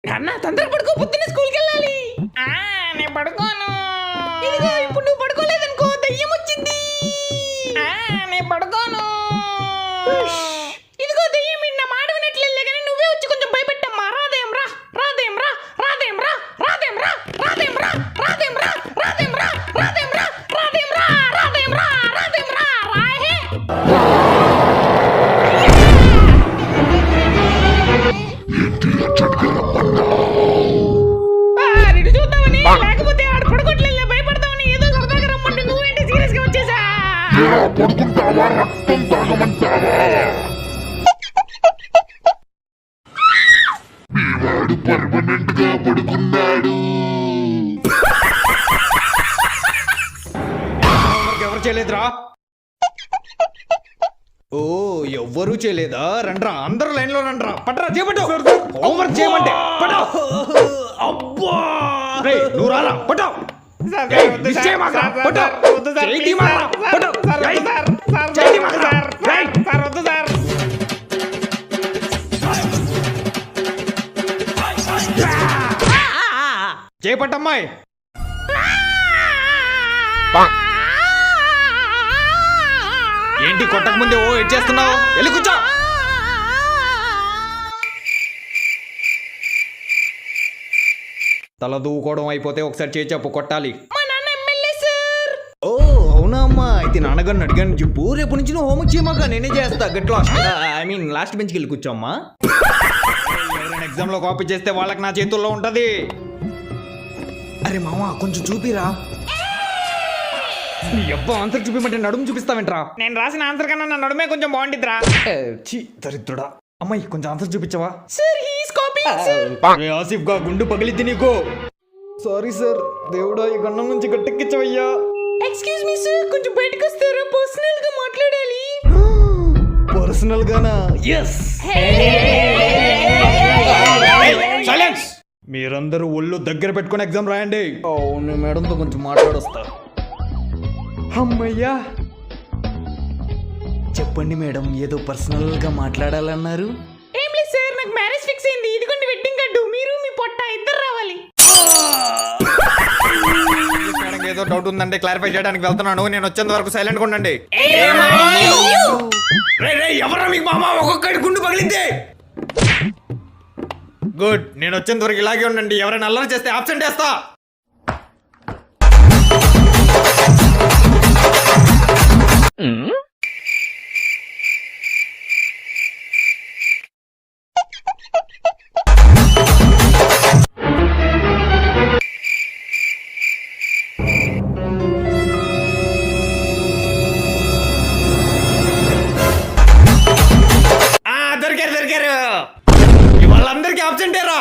అన్న తొందరగా పడుకో, పొద్దున్నే స్కూల్కి వెళ్ళాలి. నేను పడుకోను. ఇదిగో ఇప్పుడు నువ్వు పడుకోలేదనుకో దయ్యం వచ్చింది. నేను పడుకోను. ఇదిగో దయ్యం నా మాట వినట్లేదు కానీ నువ్వే వచ్చి కొంచెం భయపెట్టమ్మా. రాదేం రా, రాదేం రా, రాదేం రా, రాదేం రా, రాదేం రా, రాదేం రా, రాదేం రా, రాదేం రా, రాదేం రా, రాదేం రా, రాదేం రా, రాహే. నిన్ను చూద్దామని, లేకపోతే ఆడ పడుకోవట్లేదు భయపడతామని ఏదో సరదాగా రమ్మంటే నువ్వేంటి సీరియస్ గా వచ్చేసా? పడుకుంటావా రక్తం తాగమంటావా? మీ వాడు పర్మనెంట్ గా పడుకున్నాడు. ఎవరు చేయలేదురా? ఓ ఎవ్వరూ చేయలేదా? రండ్రా, అందరూ లైన్ లో రండ్రా. పట్టరా, చేపట్టు. హోంవర్క్ చేయమంటే పట్టు. అబ్బా రేయ్, నువ్వు రారా, పట్టు. ఏయ్, మిస్ చేయమాకరా, పట్టు. చేయి తీయమాకరా, పట్టు. ఏయ్, చేయి తీయమాకరా. ఏయ్, వద్దు సార్. చేపట్టమ్మాయి. ఏంటి కొట్టక ముందే ఓ ఎడ్ చేస్తున్నావు? వెళ్ళి కూర్చో. తల దూకోవడం అయిపోతే ఒకసారి చేచెప్పు కొట్టాలి. మా నాన్న ఎమ్మెల్యే సార్. ఓ అవునా అమ్మా, అయితే నాన్నగారిని అడిగాను చెప్పు. రేపు నుంచి నువ్వు హోంవర్క్ చేయమాక, నేనే చేస్తా. గట్ లాస్ట్ లాస్ట్ బెంచ్కి వెళ్ళి కూర్చోమ్మా. ఎవరైనా ఎగ్జామ్ లో కాపీ చేస్తే వాళ్ళకి నా చేతుల్లో ఉంటది. అరే మామ కొంచెం చూపిరా. నీ అబ్బా ఆన్సర్ చూపిమంటే నడుము చూపిస్తావేంట్రా? నేను రాసిన ఆన్సర్ కన్నా నా నడుమే కొంచెం బాగుండిద్రా. ఛీ దరిద్రుడా. అమ్మాయి కొంచెం ఆన్సర్ చూపించవా? Sir he is copying sir. రే ఆసిఫ్ గా గుండు పగిలిద్ది నీకు. సారీ సార్, దేవుడా ఈ గండం నుంచి గట్టెక్కించవయ్యా. ఎక్స్క్యూజ్ మీ సార్, కొంచెం బయటకు వస్తారా? పర్సనల్ గా మాట్లాడాలి. పర్సనల్ గానా? ఎస్. సైలెన్స్. మీరందరూ ఒళ్ళు దగ్గర పెట్టుకుని ఎగ్జామ్ రాయండి. అవును మేడంతో కొంచెం మాట్లాడొస్తా. అమ్మయ్యా. చెప్పండి మేడం, ఏదో పర్సనల్ గా మాట్లాడాలన్నారు. ఏం లేదు సార్, నాకు మ్యారేజ్ ఫిక్స్ అయింది. ఇదిగోండి వెడ్డింగ్ కార్డు. మీరు మీ పొట్ట ఇద్దరు రావాలి. మేడం ఏదో డౌట్ ఉందంటే క్లారిఫై చేయడానికి వెళ్తున్నాను. నేను వచ్చేంత వరకు సైలెంట్ గా ఉండండి. ఎవరా మీకు మామ ఒక్కొక్కటి గుండు పగిలింది? గుడ్, నేను వచ్చేంత వరకు ఇలాగే ఉండండి. ఎవరైనా అల్లరి చేస్తే ఆబ్సెంట్ చేస్తా. దొరికారు. ఇవాళందరికీ ఆబ్సెంట్ ఏరా.